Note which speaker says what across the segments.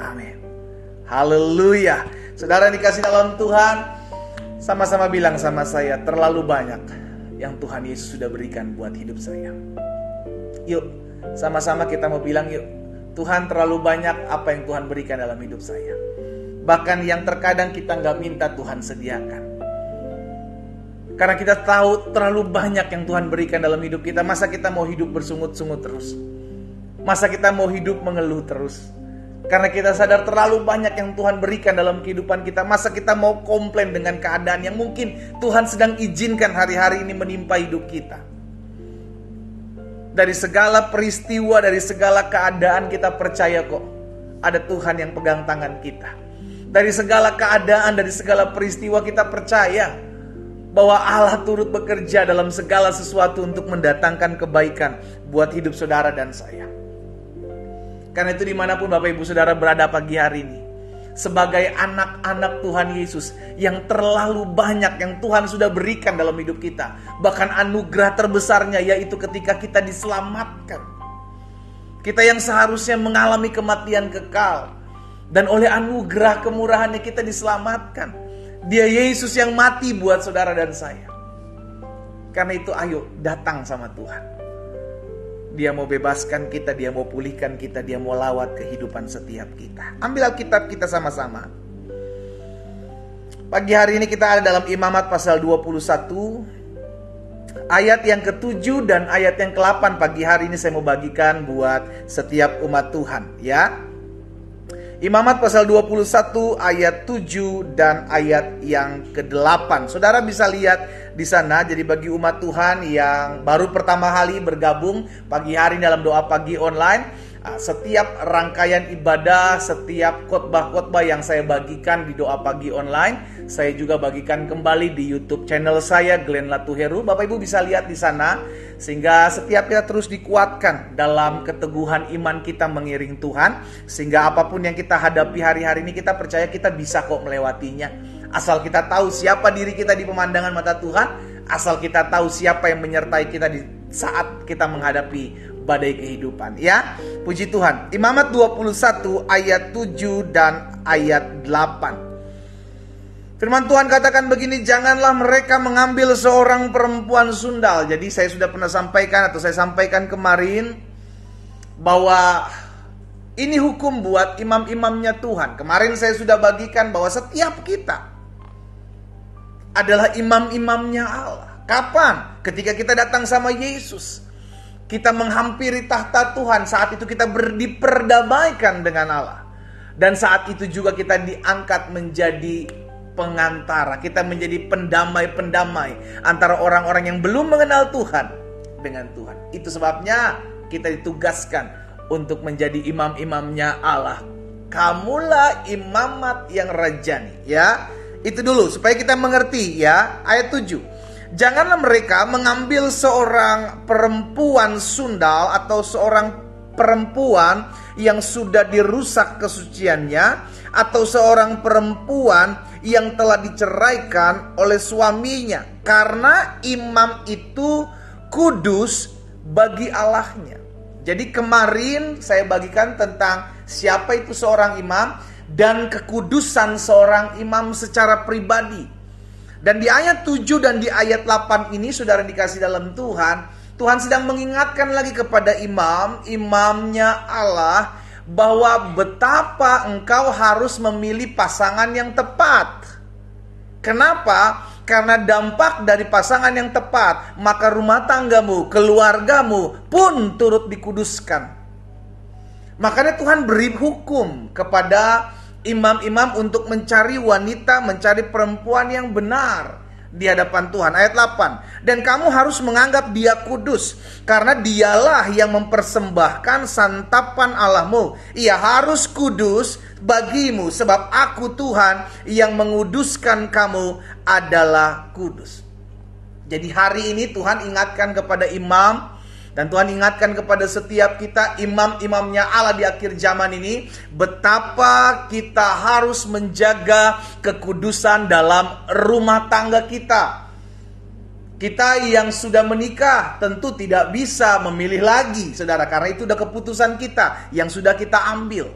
Speaker 1: Amin. Haleluya. Saudara dikasih dalam Tuhan, sama-sama bilang sama saya, terlalu banyak yang Tuhan Yesus sudah berikan buat hidup saya. Yuk, sama-sama kita mau bilang yuk, Tuhan terlalu banyak apa yang Tuhan berikan dalam hidup saya. Bahkan yang terkadang kita gak minta Tuhan sediakan. Karena kita tahu terlalu banyak yang Tuhan berikan dalam hidup kita. Masa kita mau hidup bersungut-sungut terus? Masa kita mau hidup mengeluh terus? Karena kita sadar terlalu banyak yang Tuhan berikan dalam kehidupan kita. Masa kita mau komplain dengan keadaan yang mungkin Tuhan sedang izinkan hari-hari ini menimpa hidup kita. Dari segala peristiwa, dari segala keadaan kita percaya kok ada Tuhan yang pegang tangan kita. Dari segala keadaan, dari segala peristiwa kita percaya bahwa Allah turut bekerja dalam segala sesuatu untuk mendatangkan kebaikan buat hidup saudara dan saya. Karena itu dimanapun Bapak Ibu Saudara berada pagi hari ini, sebagai anak-anak Tuhan Yesus yang terlalu banyak yang Tuhan sudah berikan dalam hidup kita. Bahkan anugerah terbesarnya yaitu ketika kita diselamatkan. Kita yang seharusnya mengalami kematian kekal, dan oleh anugerah kemurahannya kita diselamatkan. Dia Yesus yang mati buat saudara dan saya. Karena itu ayo datang sama Tuhan. Dia mau bebaskan kita, dia mau pulihkan kita, dia mau lawat kehidupan setiap kita. Ambil Alkitab kita sama-sama. Pagi hari ini kita ada dalam Imamat pasal 21. Ayat yang ke-7 dan ayat yang ke-8 pagi hari ini saya mau bagikan buat setiap umat Tuhan, ya. Imamat pasal 21 ayat 7 dan ayat yang ke-8. Saudara bisa lihat di sana. Jadi bagi umat Tuhan yang baru pertama kali bergabung pagi hari dalam doa pagi online, setiap rangkaian ibadah, setiap khotbah-khotbah yang saya bagikan di doa pagi online, saya juga bagikan kembali di YouTube channel saya Glenn Latuheru. Bapak Ibu bisa lihat di sana, sehingga setiap kita terus dikuatkan dalam keteguhan iman kita mengiring Tuhan, sehingga apapun yang kita hadapi hari-hari ini kita percaya kita bisa kok melewatinya. Asal kita tahu siapa diri kita di pemandangan mata Tuhan, asal kita tahu siapa yang menyertai kita di saat kita menghadapi badai kehidupan, ya. Puji Tuhan. Imamat 21 ayat 7 dan ayat 8. Firman Tuhan katakan begini, janganlah mereka mengambil seorang perempuan sundal. Jadi saya sudah pernah sampaikan atau saya sampaikan kemarin bahwa ini hukum buat imam-imamnya Tuhan. Kemarin saya sudah bagikan bahwa setiap kita adalah imam-imamnya Allah. Kapan? Ketika kita datang sama Yesus, kita menghampiri tahta Tuhan. Saat itu kita diperdamaikan dengan Allah. Dan saat itu juga kita diangkat menjadi pengantara. Kita menjadi pendamai-pendamai antara orang-orang yang belum mengenal Tuhan dengan Tuhan. Itu sebabnya kita ditugaskan untuk menjadi imam-imamnya Allah. Kamulah imamat yang rajani, ya. Itu dulu supaya kita mengerti, ya. Ayat 7. Janganlah mereka mengambil seorang perempuan sundal atau seorang perempuan yang sudah dirusak kesuciannya, atau seorang perempuan yang telah diceraikan oleh suaminya, karena imam itu kudus bagi Allahnya. Jadi kemarin saya bagikan tentang siapa itu seorang imam dan kekudusan seorang imam secara pribadi. Dan di ayat 7 dan di ayat 8 ini saudara dikasih dalam Tuhan, Tuhan sedang mengingatkan lagi kepada imamnya Allah, bahwa betapa engkau harus memilih pasangan yang tepat. Kenapa? Karena dampak dari pasangan yang tepat, maka rumah tanggamu, keluargamu pun turut dikuduskan. Makanya Tuhan beri hukum kepada imam-imam untuk mencari wanita, mencari perempuan yang benar di hadapan Tuhan. Ayat 8. Dan kamu harus menganggap dia kudus, karena dialah yang mempersembahkan santapan Allahmu. Ia harus kudus bagimu, sebab aku Tuhan yang menguduskan kamu adalah kudus. Jadi hari ini Tuhan ingatkan kepada imam, dan Tuhan ingatkan kepada setiap kita, imam-imamnya Allah di akhir zaman ini, betapa kita harus menjaga kekudusan dalam rumah tangga kita. Kita yang sudah menikah tentu tidak bisa memilih lagi, saudara, karena itu udah keputusan kita yang sudah kita ambil.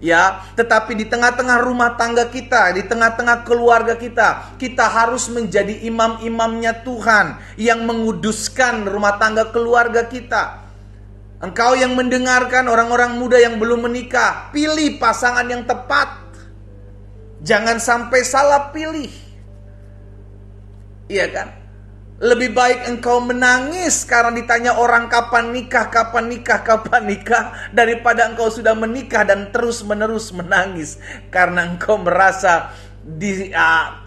Speaker 1: Ya, tetapi di tengah-tengah rumah tangga kita, di tengah-tengah keluarga kita, kita harus menjadi imam-imamnya Tuhan yang menguduskan rumah tangga keluarga kita. Engkau yang mendengarkan, orang-orang muda yang belum menikah, pilih pasangan yang tepat. Jangan sampai salah pilih. Iya kan? Lebih baik engkau menangis karena ditanya orang kapan nikah, kapan nikah, kapan nikah, daripada engkau sudah menikah dan terus-menerus menangis karena engkau merasa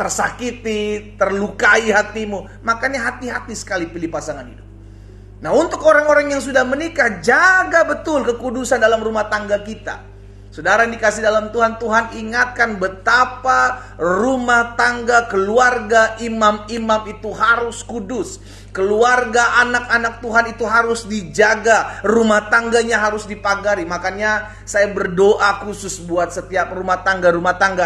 Speaker 1: tersakiti, terlukai hatimu. Makanya hati-hati sekali pilih pasangan hidup. Nah, untuk orang-orang yang sudah menikah, jaga betul kekudusan dalam rumah tangga kita. Saudara yang dikasih dalam Tuhan, Tuhan ingatkan betapa rumah tangga, keluarga, imam-imam itu harus kudus. Keluarga, anak-anak Tuhan itu harus dijaga. Rumah tangganya harus dipagari. Makanya saya berdoa khusus buat setiap rumah tangga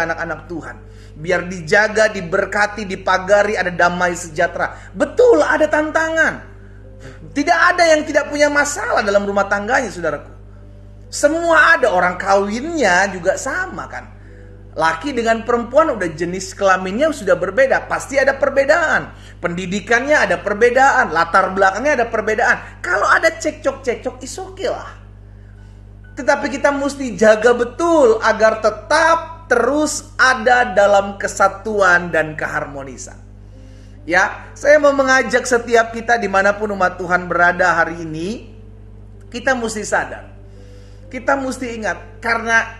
Speaker 1: anak-anak Tuhan. Biar dijaga, diberkati, dipagari, ada damai sejahtera. Betul, ada tantangan. Tidak ada yang tidak punya masalah dalam rumah tangganya, saudaraku. Semua ada, orang kawinnya juga sama kan. Laki dengan perempuan udah jenis kelaminnya sudah berbeda, pasti ada perbedaan. Pendidikannya ada perbedaan, latar belakangnya ada perbedaan. Kalau ada cekcok-cekcok, is okay lah. Tetapi kita mesti jaga betul agar tetap terus ada dalam kesatuan dan keharmonisan. Ya, saya mau mengajak setiap kita dimanapun umat Tuhan berada hari ini, kita mesti sadar. Kita mesti ingat, karena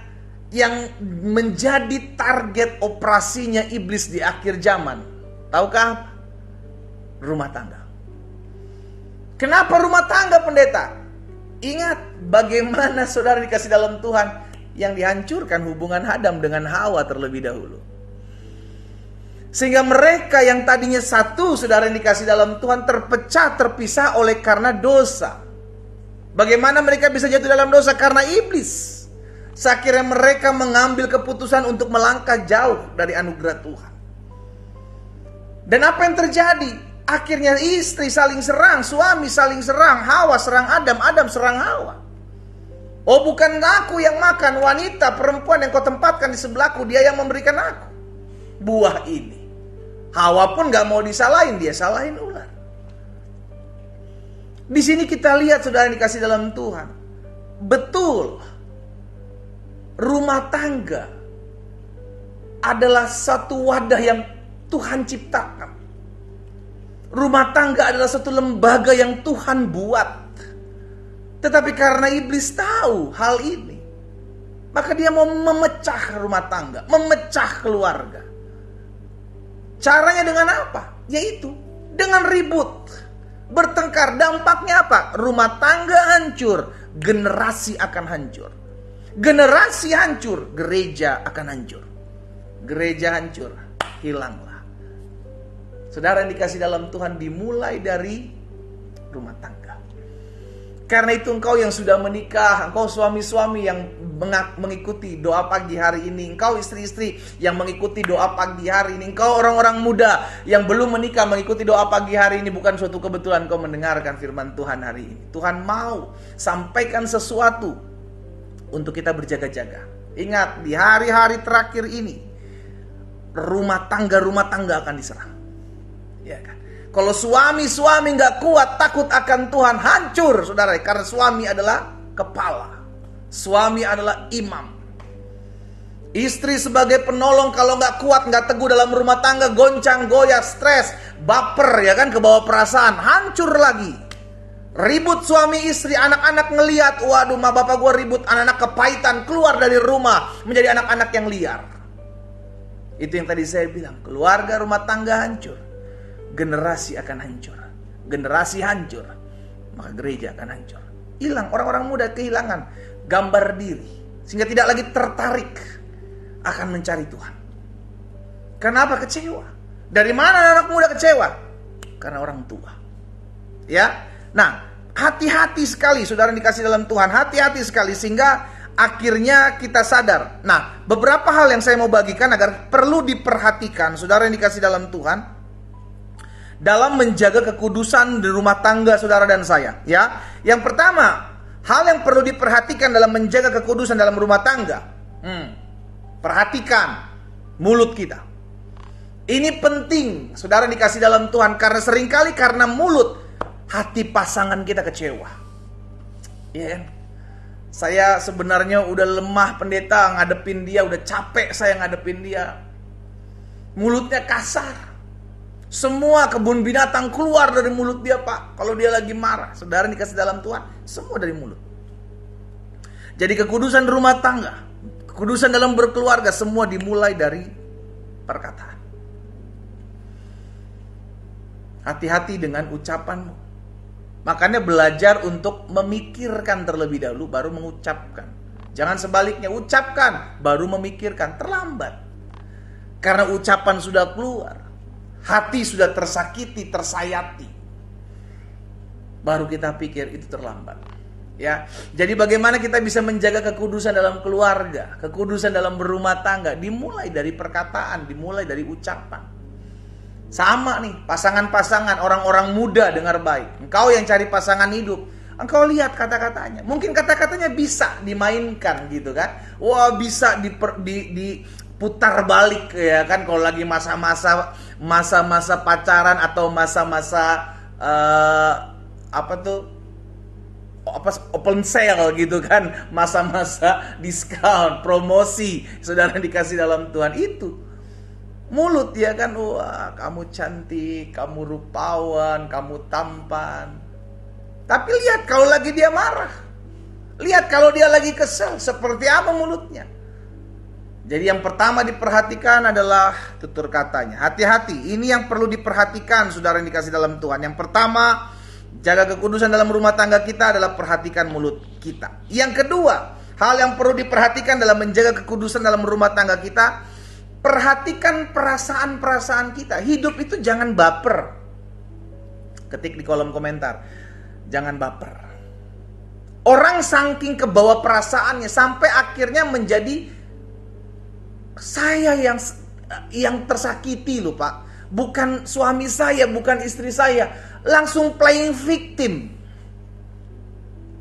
Speaker 1: yang menjadi target operasinya iblis di akhir zaman, tahukah? Rumah tangga. Kenapa rumah tangga, pendeta? Ingat bagaimana saudara dikasih dalam Tuhan yang dihancurkan hubungan Adam dengan Hawa terlebih dahulu. Sehingga mereka yang tadinya satu, saudara yang dikasih dalam Tuhan, terpecah, terpisah oleh karena dosa. Bagaimana mereka bisa jatuh dalam dosa? Karena iblis. Akhirnya mereka mengambil keputusan untuk melangkah jauh dari anugerah Tuhan. Dan apa yang terjadi? Akhirnya istri saling serang, suami saling serang, Hawa serang Adam, Adam serang Hawa. Oh, bukan aku yang makan, wanita, perempuan yang kau tempatkan di sebelahku, dia yang memberikan aku buah ini. Hawa pun gak mau disalahin, dia salahin ular. Di sini kita lihat saudara yang dikasih dalam Tuhan. Betul. Rumah tangga adalah satu wadah yang Tuhan ciptakan. Rumah tangga adalah satu lembaga yang Tuhan buat. Tetapi karena iblis tahu hal ini, maka dia mau memecah rumah tangga, memecah keluarga. Caranya dengan apa? Yaitu dengan ribut, bertengkar. Dampaknya apa? Rumah tangga hancur, generasi akan hancur. Generasi hancur, gereja akan hancur. Gereja hancur, hilanglah. Saudara yang dikasih dalam Tuhan, dimulai dari rumah tangga. Karena itu engkau yang sudah menikah, engkau suami-suami yang mengikuti doa pagi hari ini, engkau istri-istri yang mengikuti doa pagi hari ini, engkau orang-orang muda yang belum menikah mengikuti doa pagi hari ini, bukan suatu kebetulan kau mendengarkan firman Tuhan hari ini. Tuhan mau sampaikan sesuatu untuk kita berjaga-jaga. Ingat, di hari-hari terakhir ini rumah tangga akan diserang. Ya kan? Kalau suami gak kuat, takut akan Tuhan, hancur saudara. Karena suami adalah kepala, suami adalah imam. Istri sebagai penolong, kalau gak kuat, gak teguh dalam rumah tangga, goncang, goyah, stres, baper, ya kan, kebawa perasaan, hancur lagi. Ribut suami istri, anak-anak ngeliat, waduh, ma bapak gue ribut, anak-anak kepahitan, keluar dari rumah, menjadi anak-anak yang liar. Itu yang tadi saya bilang, keluarga rumah tangga hancur, generasi akan hancur. Generasi hancur, maka gereja akan hancur. Hilang, orang-orang muda kehilangan gambar diri, sehingga tidak lagi tertarik akan mencari Tuhan. Kenapa? Kecewa. Dari mana anak muda kecewa? Karena orang tua. Ya. Nah, hati-hati sekali saudara dikasih dalam Tuhan, hati-hati sekali sehingga akhirnya kita sadar. Nah, beberapa hal yang saya mau bagikan agar perlu diperhatikan saudara yang dikasih dalam Tuhan dalam menjaga kekudusan di rumah tangga saudara dan saya, ya. Yang pertama, hal yang perlu diperhatikan dalam menjaga kekudusan dalam rumah tangga, Perhatikan mulut kita. Ini penting, saudara dikasih dalam Tuhan, karena seringkali karena mulut hati pasangan kita kecewa. Iya kan? Saya sebenarnya udah lemah pendeta ngadepin dia, udah capek saya ngadepin dia. Mulutnya kasar. Semua kebun binatang keluar dari mulut dia, Pak. Kalau dia lagi marah, saudara dikasih dalam Tuhan, semua dari mulut. Jadi kekudusan rumah tangga, kekudusan dalam berkeluarga, semua dimulai dari perkataan. Hati-hati dengan ucapanmu. Makanya belajar untuk memikirkan terlebih dahulu baru mengucapkan. Jangan sebaliknya, ucapkan baru memikirkan, terlambat. Karena ucapan sudah keluar, hati sudah tersakiti, tersayati, baru kita pikir itu terlambat. Ya, jadi bagaimana kita bisa menjaga kekudusan dalam keluarga, kekudusan dalam berumah tangga, dimulai dari perkataan, dimulai dari ucapan. Sama nih, pasangan-pasangan, orang-orang muda dengar baik. Engkau yang cari pasangan hidup, engkau lihat kata-katanya. Mungkin kata-katanya bisa dimainkan gitu kan. Wah, bisa diputar balik ya kan, kalau lagi masa-masa pacaran atau masa-masa open sale gitu kan, masa-masa diskon, promosi, saudara dikasih dalam Tuhan itu. Mulut ya kan, wah kamu cantik, kamu rupawan, kamu tampan. Tapi lihat kalau lagi dia marah, lihat kalau dia lagi kesel, seperti apa mulutnya. Jadi yang pertama diperhatikan adalah tutur katanya. Hati-hati, ini yang perlu diperhatikan saudara yang dikasih dalam Tuhan. Yang pertama, jaga kekudusan dalam rumah tangga kita adalah perhatikan mulut kita. Yang kedua, hal yang perlu diperhatikan dalam menjaga kekudusan dalam rumah tangga kita, perhatikan perasaan-perasaan kita. Hidup itu jangan baper. Ketik di kolom komentar, jangan baper. Orang saking kebawa perasaannya sampai akhirnya menjadi saya yang tersakiti loh Pak. Bukan suami saya, bukan istri saya. Langsung playing victim.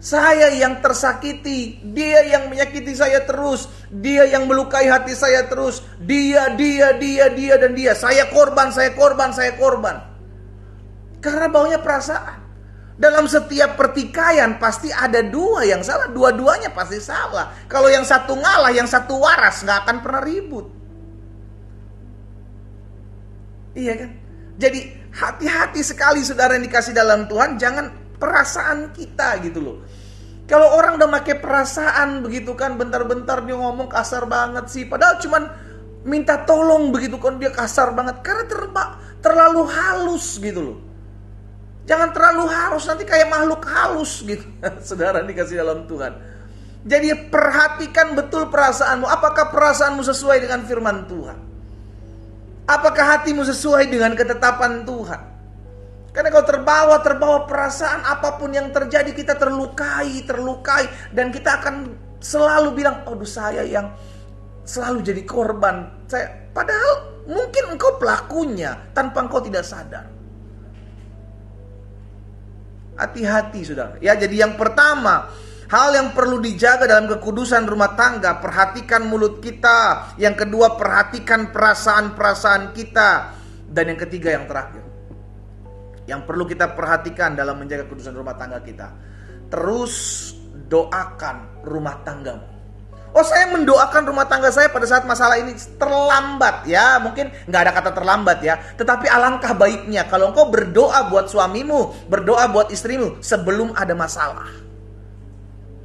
Speaker 1: Saya yang tersakiti, dia yang menyakiti saya terus, dia yang melukai hati saya terus, dia dan dia. Saya korban. Karena baunya perasaan. Dalam setiap pertikaian pasti ada dua yang salah, dua-duanya pasti salah. Kalau yang satu ngalah, yang satu waras, nggak akan pernah ribut. Iya kan? Jadi hati-hati sekali saudara yang dikasih dalam Tuhan, jangan perasaan kita gitu loh. Kalau orang udah pakai perasaan begitu kan, bentar-bentar dia ngomong kasar banget sih, padahal cuman minta tolong begitu kan dia kasar banget karena terlalu halus gitu loh. Jangan terlalu halus, nanti kayak makhluk halus gitu. Saudara dikasih dalam Tuhan. Jadi perhatikan betul perasaanmu. Apakah perasaanmu sesuai dengan firman Tuhan? Apakah hatimu sesuai dengan ketetapan Tuhan? Karena kalau terbawa perasaan, apapun yang terjadi kita terlukai, dan kita akan selalu bilang, aduh saya yang selalu jadi korban. Padahal mungkin engkau pelakunya tanpa engkau tidak sadar. Hati-hati saudara. Ya, jadi yang pertama, hal yang perlu dijaga dalam kekudusan rumah tangga, perhatikan mulut kita. Yang kedua, perhatikan perasaan-perasaan kita. Dan yang ketiga, yang terakhir, yang perlu kita perhatikan dalam menjaga kekudusan rumah tangga kita, terus doakan rumah tanggamu. Oh, saya mendoakan rumah tangga saya pada saat masalah ini terlambat ya. Mungkin nggak ada kata terlambat ya. Tetapi alangkah baiknya kalau engkau berdoa buat suamimu, berdoa buat istrimu sebelum ada masalah.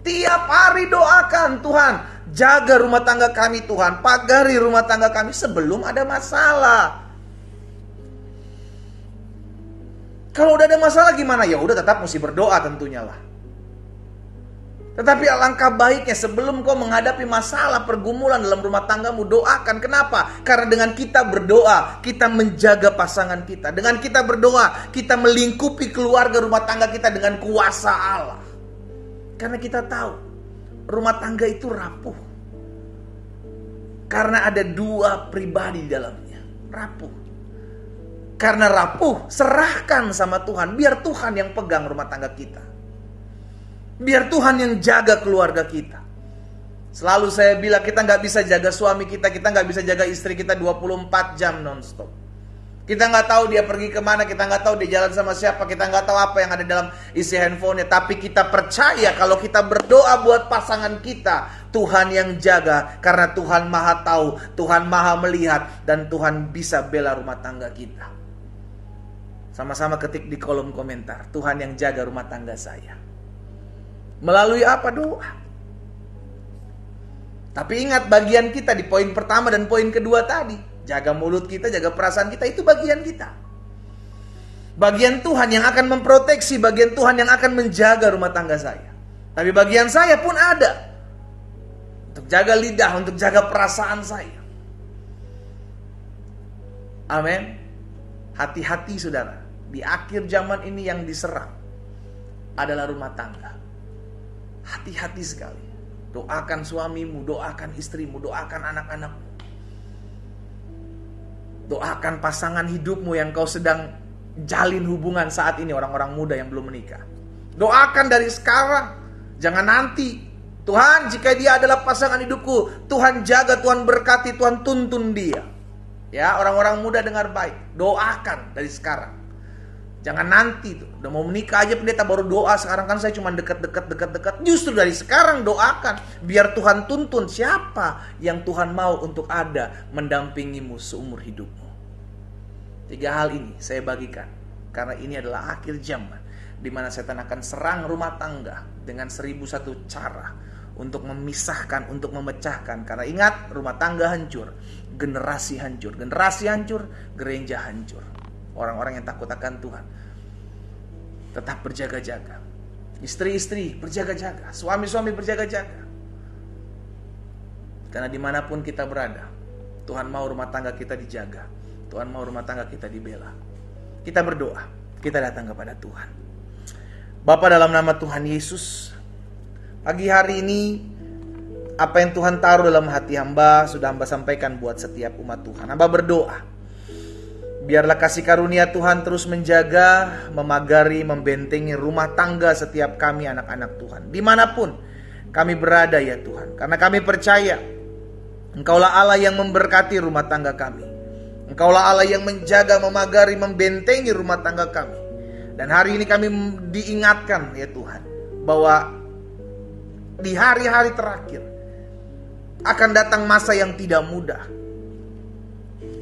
Speaker 1: Tiap hari doakan, Tuhan jaga rumah tangga kami, Tuhan pagari rumah tangga kami sebelum ada masalah. Kalau udah ada masalah gimana? Ya udah tetap mesti berdoa tentunya lah. Tetapi alangkah baiknya sebelum kau menghadapi masalah pergumulan dalam rumah tanggamu, doakan. Kenapa? Karena dengan kita berdoa, kita menjaga pasangan kita. Dengan kita berdoa, kita melingkupi keluarga rumah tangga kita dengan kuasa Allah. Karena kita tahu, rumah tangga itu rapuh. Karena ada dua pribadi di dalamnya. Rapuh. Karena rapuh, serahkan sama Tuhan. Biar Tuhan yang pegang rumah tangga kita. Biar Tuhan yang jaga keluarga kita. Selalu saya bilang kita nggak bisa jaga suami kita nggak bisa jaga istri kita 24 jam nonstop. Kita nggak tahu dia pergi kemana, kita nggak tahu dia jalan sama siapa, kita nggak tahu apa yang ada dalam isi handphonenya. Tapi kita percaya kalau kita berdoa buat pasangan kita, Tuhan yang jaga. Karena Tuhan maha tahu, Tuhan maha melihat, dan Tuhan bisa bela rumah tangga kita. Sama-sama ketik di kolom komentar, Tuhan yang jaga rumah tangga saya. Melalui apa? Doa. Tapi ingat bagian kita di poin pertama dan poin kedua tadi. Jaga mulut kita, jaga perasaan kita, itu bagian kita. Bagian Tuhan yang akan memproteksi, bagian Tuhan yang akan menjaga rumah tangga saya. Tapi bagian saya pun ada. Untuk jaga lidah, untuk jaga perasaan saya. Amin. Hati-hati saudara. Di akhir zaman ini yang diserang adalah rumah tangga. Hati-hati sekali. Doakan suamimu, doakan istrimu, doakan anak-anakmu. Doakan pasangan hidupmu yang kau sedang jalin hubungan saat ini, orang-orang muda yang belum menikah. Doakan dari sekarang, jangan nanti. Tuhan, jika dia adalah pasangan hidupku, Tuhan jaga, Tuhan berkati, Tuhan tuntun dia. Ya, orang-orang muda dengar baik. Doakan dari sekarang. Jangan nanti tuh, udah mau menikah aja pendeta baru doa. Sekarang kan saya cuma dekat. Justru dari sekarang doakan, biar Tuhan tuntun siapa yang Tuhan mau untuk ada mendampingimu seumur hidupmu. 3 hal ini saya bagikan, karena ini adalah akhir zaman, di mana setan akan serang rumah tangga dengan 1001 cara untuk memisahkan, untuk memecahkan. Karena ingat, rumah tangga hancur, generasi hancur, gereja hancur. Orang-orang yang takut akan Tuhan tetap berjaga-jaga. Istri-istri berjaga-jaga, suami-suami berjaga-jaga. Karena dimanapun kita berada, Tuhan mau rumah tangga kita dijaga, Tuhan mau rumah tangga kita dibela. Kita berdoa, kita datang kepada Tuhan. Bapa, dalam nama Tuhan Yesus, pagi hari ini apa yang Tuhan taruh dalam hati hamba sudah hamba sampaikan buat setiap umat Tuhan. Hamba berdoa, biarlah kasih karunia Tuhan terus menjaga, memagari, membentengi rumah tangga setiap kami anak-anak Tuhan. Dimanapun kami berada ya Tuhan. Karena kami percaya Engkaulah Allah yang memberkati rumah tangga kami. Engkaulah Allah yang menjaga, memagari, membentengi rumah tangga kami. Dan hari ini kami diingatkan ya Tuhan, bahwa di hari-hari terakhir akan datang masa yang tidak mudah,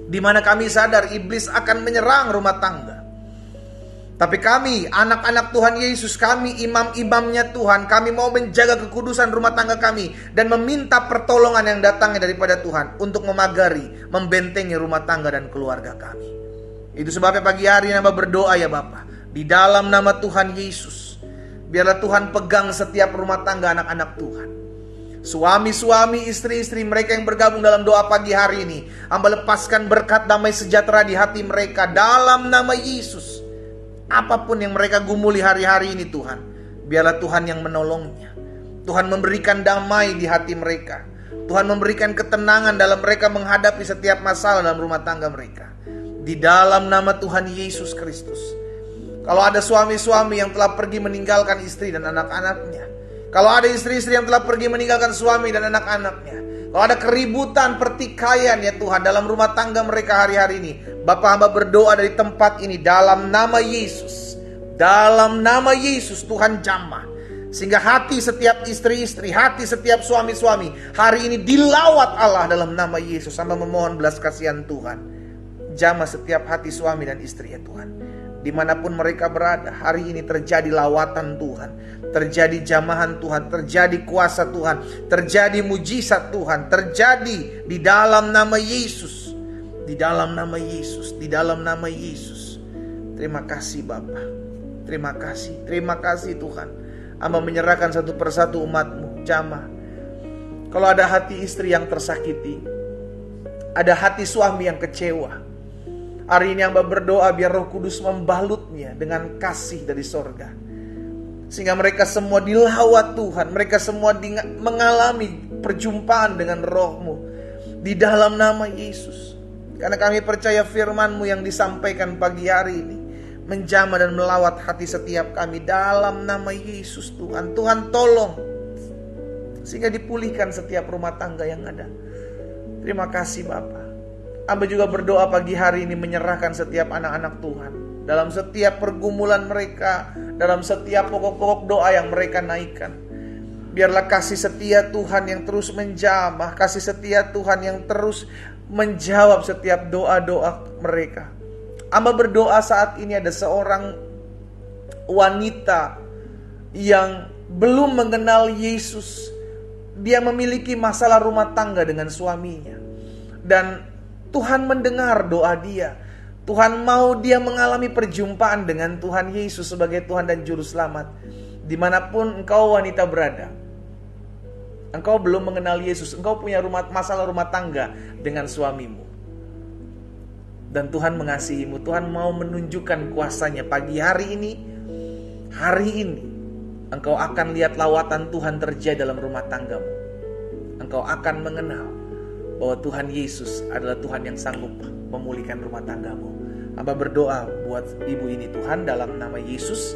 Speaker 1: di mana kami sadar iblis akan menyerang rumah tangga. Tapi kami, anak-anak Tuhan Yesus, kami imam-imamnya Tuhan, kami mau menjaga kekudusan rumah tangga kami dan meminta pertolongan yang datangnya daripada Tuhan untuk memagari, membentengi rumah tangga dan keluarga kami. Itu sebabnya pagi hari ini hamba berdoa ya Bapa, di dalam nama Tuhan Yesus, biarlah Tuhan pegang setiap rumah tangga anak-anak Tuhan. Suami-suami, istri-istri mereka yang bergabung dalam doa pagi hari ini, hamba lepaskan berkat damai sejahtera di hati mereka dalam nama Yesus. Apapun yang mereka gumuli hari-hari ini Tuhan, biarlah Tuhan yang menolongnya. Tuhan memberikan damai di hati mereka. Tuhan memberikan ketenangan dalam mereka menghadapi setiap masalah dalam rumah tangga mereka. Di dalam nama Tuhan Yesus Kristus. Kalau ada suami-suami yang telah pergi meninggalkan istri dan anak-anaknya, kalau ada istri-istri yang telah pergi meninggalkan suami dan anak-anaknya, kalau ada keributan, pertikaian ya Tuhan dalam rumah tangga mereka hari-hari ini, Bapa hamba berdoa dari tempat ini dalam nama Yesus. Dalam nama Yesus Tuhan jamah, sehingga hati setiap istri-istri, hati setiap suami-suami hari ini dilawat Allah dalam nama Yesus. Hamba memohon belas kasihan Tuhan, jamah setiap hati suami dan istri ya Tuhan. Dimanapun mereka berada, hari ini terjadi lawatan Tuhan, terjadi jamahan Tuhan, terjadi kuasa Tuhan, terjadi mujizat Tuhan, terjadi di dalam nama Yesus, di dalam nama Yesus, di dalam nama Yesus. Terima kasih Bapa, terima kasih Tuhan. Hamba menyerahkan satu persatu umat-Mu, jamaah. Kalau ada hati istri yang tersakiti, ada hati suami yang kecewa, hari ini hamba berdoa biar Roh Kudus membalutnya dengan kasih dari sorga, sehingga mereka semua dilawat Tuhan, mereka semua mengalami perjumpaan dengan Roh-Mu di dalam nama Yesus. Karena kami percaya firman-Mu yang disampaikan pagi hari ini menjamah dan melawat hati setiap kami dalam nama Yesus. Tuhan tolong sehingga dipulihkan setiap rumah tangga yang ada. Terima kasih Bapa. Hamba juga berdoa pagi hari ini menyerahkan setiap anak-anak Tuhan dalam setiap pergumulan mereka, dalam setiap pokok-pokok doa yang mereka naikkan. Biarlah kasih setia Tuhan yang terus menjamah, kasih setia Tuhan yang terus menjawab setiap doa-doa mereka. Hamba berdoa saat ini ada seorang wanita yang belum mengenal Yesus. Dia memiliki masalah rumah tangga dengan suaminya, dan Tuhan mendengar doa dia. Tuhan mau dia mengalami perjumpaan dengan Tuhan Yesus sebagai Tuhan dan Juru Selamat. Dimanapun engkau wanita berada, engkau belum mengenal Yesus, engkau punya masalah rumah tangga dengan suamimu, dan Tuhan mengasihimu. Tuhan mau menunjukkan kuasa-Nya pagi hari ini. Hari ini engkau akan lihat lawatan Tuhan terjadi dalam rumah tanggamu. Engkau akan mengenal bahwa Tuhan Yesus adalah Tuhan yang sanggup memulihkan rumah tanggamu. Hamba berdoa buat ibu ini Tuhan, dalam nama Yesus,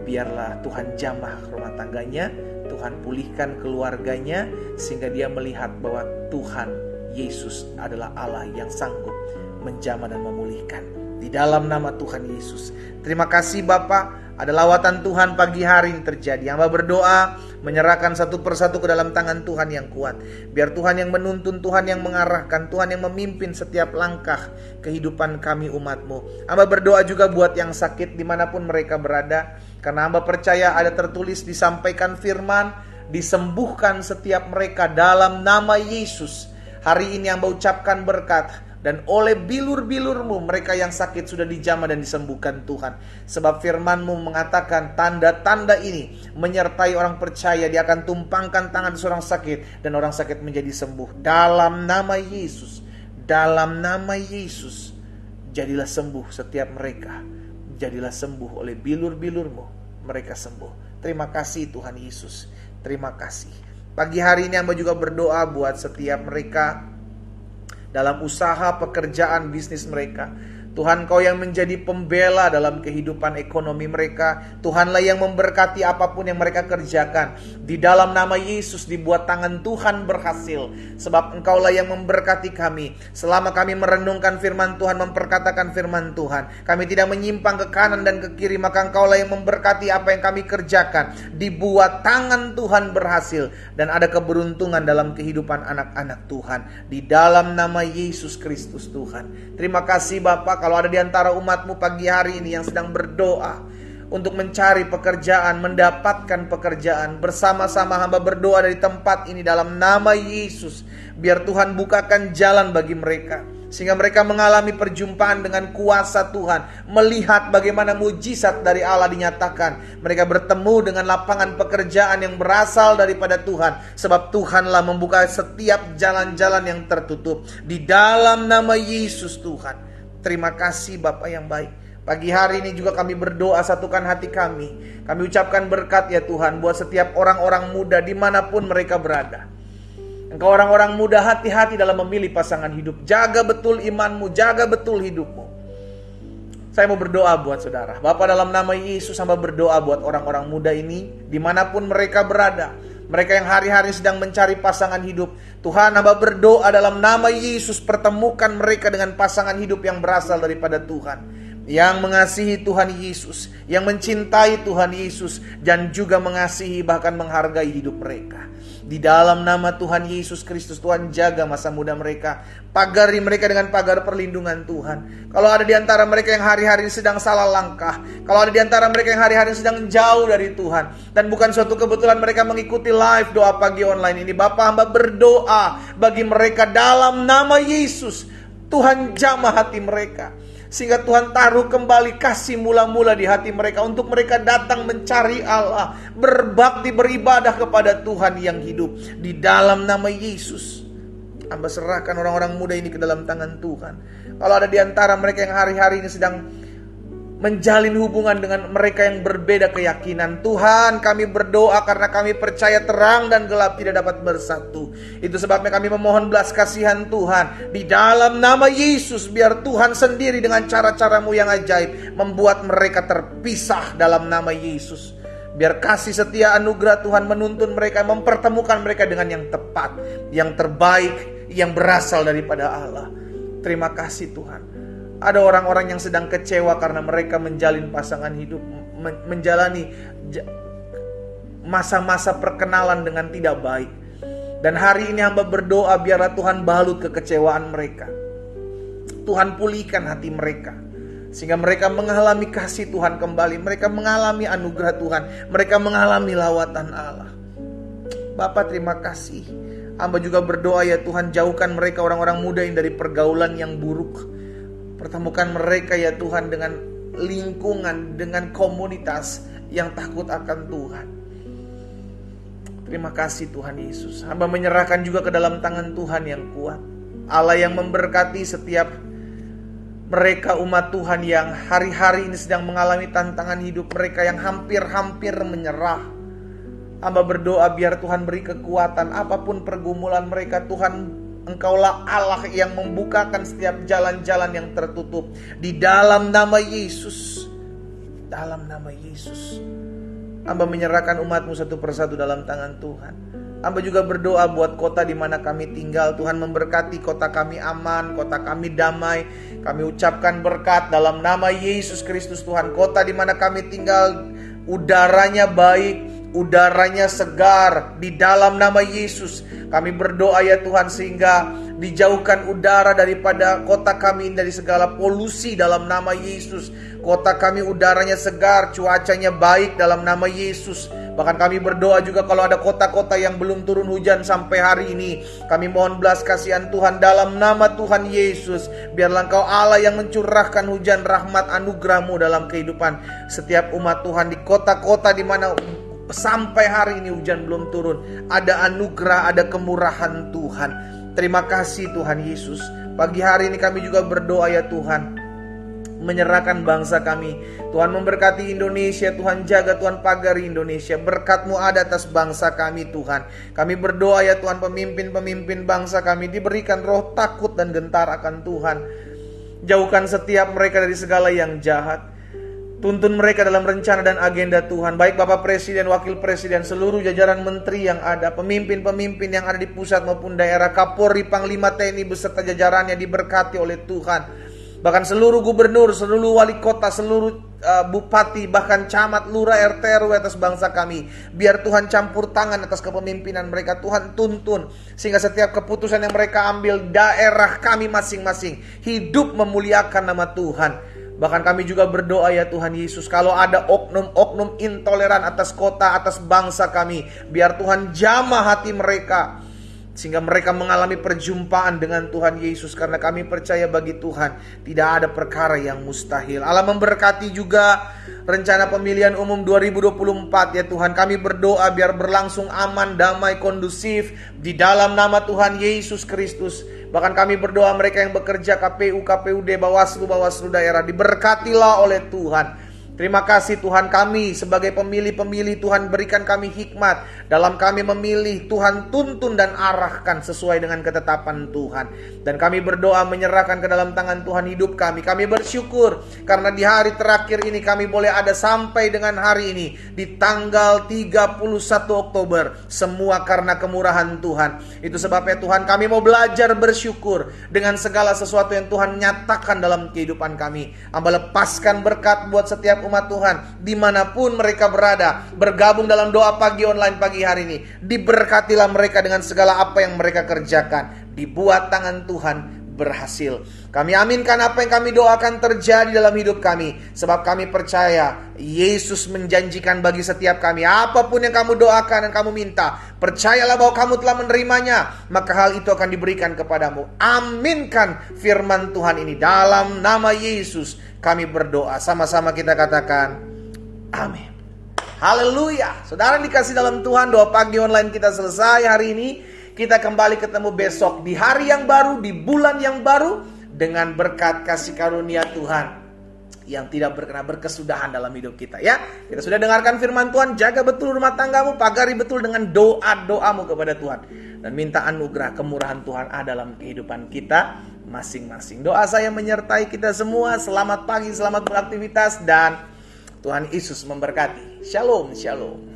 Speaker 1: biarlah Tuhan jamah rumah tangganya, Tuhan pulihkan keluarganya, sehingga dia melihat bahwa Tuhan Yesus adalah Allah yang sanggup menjamah dan memulihkan. Di dalam nama Tuhan Yesus. Terima kasih Bapa. Ada lawatan Tuhan pagi hari ini terjadi. Hamba berdoa menyerahkan satu persatu ke dalam tangan Tuhan yang kuat. Biar Tuhan yang menuntun, Tuhan yang mengarahkan, Tuhan yang memimpin setiap langkah kehidupan kami umat-Mu. Hamba berdoa juga buat yang sakit dimanapun mereka berada. Karena hamba percaya ada tertulis, disampaikan firman, disembuhkan setiap mereka dalam nama Yesus. Hari ini hamba ucapkan berkat. Dan oleh bilur-bilur-Mu mereka yang sakit sudah dijamah dan disembuhkan Tuhan. Sebab firman-Mu mengatakan tanda-tanda ini menyertai orang percaya. Dia akan tumpangkan tangan seorang sakit dan orang sakit menjadi sembuh. Dalam nama Yesus, dalam nama Yesus, jadilah sembuh setiap mereka. Jadilah sembuh oleh bilur-bilur-Mu, mereka sembuh. Terima kasih Tuhan Yesus. Terima kasih. Pagi hari ini hamba juga berdoa buat setiap mereka dalam usaha, pekerjaan, bisnis mereka. Tuhan, Kau yang menjadi pembela dalam kehidupan ekonomi mereka. Tuhanlah yang memberkati apapun yang mereka kerjakan. Di dalam nama Yesus dibuat tangan Tuhan berhasil. Sebab Engkaulah yang memberkati kami. Selama kami merenungkan firman Tuhan, memperkatakan firman Tuhan, kami tidak menyimpang ke kanan dan ke kiri. Maka Engkaulah yang memberkati apa yang kami kerjakan. Dibuat tangan Tuhan berhasil. Dan ada keberuntungan dalam kehidupan anak-anak Tuhan. Di dalam nama Yesus Kristus Tuhan. Terima kasih Bapak. Kalau ada di antara umat-Mu pagi hari ini yang sedang berdoa untuk mencari pekerjaan, mendapatkan pekerjaan, bersama-sama hamba berdoa dari tempat ini dalam nama Yesus. Biar Tuhan bukakan jalan bagi mereka, sehingga mereka mengalami perjumpaan dengan kuasa Tuhan, melihat bagaimana mujizat dari Allah dinyatakan. Mereka bertemu dengan lapangan pekerjaan yang berasal daripada Tuhan, sebab Tuhanlah membuka setiap jalan-jalan yang tertutup. Di dalam nama Yesus Tuhan. Terima kasih Bapa yang baik. Pagi hari ini juga kami berdoa, satukan hati kami. Kami ucapkan berkat ya Tuhan buat setiap orang-orang muda dimanapun mereka berada. Engkau orang-orang muda, hati-hati dalam memilih pasangan hidup. Jaga betul imanmu, jaga betul hidupmu. Saya mau berdoa buat saudara. Bapa, dalam nama Yesus hamba berdoa buat orang-orang muda ini dimanapun mereka berada. Mereka yang hari-hari sedang mencari pasangan hidup. Tuhan, hamba berdoa dalam nama Yesus, pertemukan mereka dengan pasangan hidup yang berasal daripada Tuhan. Yang mengasihi Tuhan Yesus, yang mencintai Tuhan Yesus, dan juga mengasihi bahkan menghargai hidup mereka. Di dalam nama Tuhan Yesus Kristus, Tuhan jaga masa muda mereka. Pagari mereka dengan pagar perlindungan Tuhan. Kalau ada di antara mereka yang hari-hari sedang salah langkah, kalau ada di antara mereka yang hari-hari sedang jauh dari Tuhan, dan bukan suatu kebetulan mereka mengikuti live doa pagi online ini, Bapa hamba berdoa bagi mereka dalam nama Yesus. Tuhan jamah hati mereka, sehingga Tuhan taruh kembali kasih mula-mula di hati mereka untuk mereka datang mencari Allah, berbakti, beribadah kepada Tuhan yang hidup. Di dalam nama Yesus, hamba serahkan orang-orang muda ini ke dalam tangan Tuhan. Kalau ada di antara mereka yang hari-hari ini sedang menjalin hubungan dengan mereka yang berbeda keyakinan, Tuhan, kami berdoa karena kami percaya terang dan gelap tidak dapat bersatu. Itu sebabnya kami memohon belas kasihan Tuhan. Di dalam nama Yesus, biar Tuhan sendiri dengan cara-cara-Mu yang ajaib membuat mereka terpisah dalam nama Yesus. Biar kasih setia anugerah Tuhan menuntun mereka, mempertemukan mereka dengan yang tepat, yang terbaik, yang berasal daripada Allah. Terima kasih Tuhan. Ada orang-orang yang sedang kecewa karena mereka menjalin pasangan hidup, menjalani masa-masa perkenalan dengan tidak baik. Dan hari ini hamba berdoa biarlah Tuhan balut kekecewaan mereka. Tuhan pulihkan hati mereka, sehingga mereka mengalami kasih Tuhan kembali. Mereka mengalami anugerah Tuhan. Mereka mengalami lawatan Allah. Bapa, terima kasih. Hamba juga berdoa ya Tuhan, jauhkan mereka orang-orang muda yang dari pergaulan yang buruk. Pertemukan mereka ya Tuhan dengan lingkungan, dengan komunitas yang takut akan Tuhan. Terima kasih Tuhan Yesus. Hamba menyerahkan juga ke dalam tangan Tuhan yang kuat. Allah yang memberkati setiap mereka umat Tuhan yang hari-hari ini sedang mengalami tantangan hidup, mereka yang hampir-hampir menyerah. Hamba berdoa biar Tuhan beri kekuatan apapun pergumulan mereka. Tuhan, Engkaulah Allah yang membukakan setiap jalan-jalan yang tertutup. Di dalam nama Yesus. Dalam nama Yesus. Hamba menyerahkan umat-Mu satu persatu dalam tangan Tuhan. Hamba juga berdoa buat kota di mana kami tinggal. Tuhan memberkati kota kami aman, kota kami damai. Kami ucapkan berkat dalam nama Yesus Kristus Tuhan. Kota di mana kami tinggal udaranya baik, udaranya segar di dalam nama Yesus. Kami berdoa ya Tuhan sehingga dijauhkan udara daripada kota kami dari segala polusi dalam nama Yesus. Kota kami udaranya segar, cuacanya baik dalam nama Yesus. Bahkan kami berdoa juga kalau ada kota-kota yang belum turun hujan sampai hari ini, kami mohon belas kasihan Tuhan dalam nama Tuhan Yesus. Biarlah Engkau Allah yang mencurahkan hujan rahmat anugerah-Mu dalam kehidupan setiap umat Tuhan di kota-kota di mana sampai hari ini hujan belum turun. Ada anugerah, ada kemurahan Tuhan. Terima kasih Tuhan Yesus. Pagi hari ini kami juga berdoa ya Tuhan, menyerahkan bangsa kami. Tuhan memberkati Indonesia, Tuhan jaga, Tuhan pagari Indonesia. Berkat-Mu ada atas bangsa kami Tuhan. Kami berdoa ya Tuhan, pemimpin-pemimpin bangsa kami diberikan roh takut dan gentar akan Tuhan. Jauhkan setiap mereka dari segala yang jahat. Tuntun mereka dalam rencana dan agenda Tuhan. Baik Bapak Presiden, Wakil Presiden, seluruh jajaran menteri yang ada, pemimpin-pemimpin yang ada di pusat maupun daerah, Kapolri, Panglima TNI beserta jajarannya diberkati oleh Tuhan. Bahkan seluruh gubernur, seluruh wali kota, seluruh bupati, bahkan camat, lurah, RT, RW atas bangsa kami. Biar Tuhan campur tangan atas kepemimpinan mereka. Tuhan tuntun sehingga setiap keputusan yang mereka ambil daerah kami masing-masing hidup memuliakan nama Tuhan. Bahkan kami juga berdoa ya Tuhan Yesus, kalau ada oknum-oknum intoleran atas kota, atas bangsa kami, biar Tuhan jamah hati mereka, sehingga mereka mengalami perjumpaan dengan Tuhan Yesus. Karena kami percaya bagi Tuhan tidak ada perkara yang mustahil. Allah memberkati juga rencana pemilihan umum 2024 ya Tuhan. Kami berdoa biar berlangsung aman, damai, kondusif di dalam nama Tuhan Yesus Kristus. Bahkan kami berdoa mereka yang bekerja KPU, KPUD, Bawaslu daerah diberkatilah oleh Tuhan. Terima kasih Tuhan, kami sebagai pemilih-pemilih Tuhan berikan kami hikmat dalam kami memilih. Tuhan tuntun dan arahkan sesuai dengan ketetapan Tuhan. Dan kami berdoa menyerahkan ke dalam tangan Tuhan hidup kami. Kami bersyukur karena di hari terakhir ini kami boleh ada sampai dengan hari ini di tanggal 31 Oktober. Semua karena kemurahan Tuhan. Itu sebabnya Tuhan kami mau belajar bersyukur dengan segala sesuatu yang Tuhan nyatakan dalam kehidupan kami. Hamba lepaskan berkat buat setiap umat Tuhan dimanapun mereka berada, bergabung dalam doa pagi online pagi hari ini. Diberkatilah mereka dengan segala apa yang mereka kerjakan, dibuat tangan Tuhan berhasil. Kami aminkan apa yang kami doakan terjadi dalam hidup kami, sebab kami percaya Yesus menjanjikan bagi setiap kami, apapun yang kamu doakan dan kamu minta, percayalah bahwa kamu telah menerimanya, maka hal itu akan diberikan kepadamu. Aminkan firman Tuhan ini dalam nama Yesus. Kami berdoa, sama-sama kita katakan amin. Haleluya. Saudara dikasih dalam Tuhan, doa pagi online kita selesai hari ini. Kita kembali ketemu besok di hari yang baru, di bulan yang baru, dengan berkat kasih karunia Tuhan yang tidak berkena berkesudahan dalam hidup kita ya. Kita sudah dengarkan firman Tuhan, jaga betul rumah tanggamu, pagari betul dengan doa-doamu kepada Tuhan, dan minta anugerah kemurahan Tuhan ada dalam kehidupan kita masing-masing. Doa saya menyertai kita semua. Selamat pagi, selamat beraktivitas, dan Tuhan Yesus memberkati. Shalom, shalom.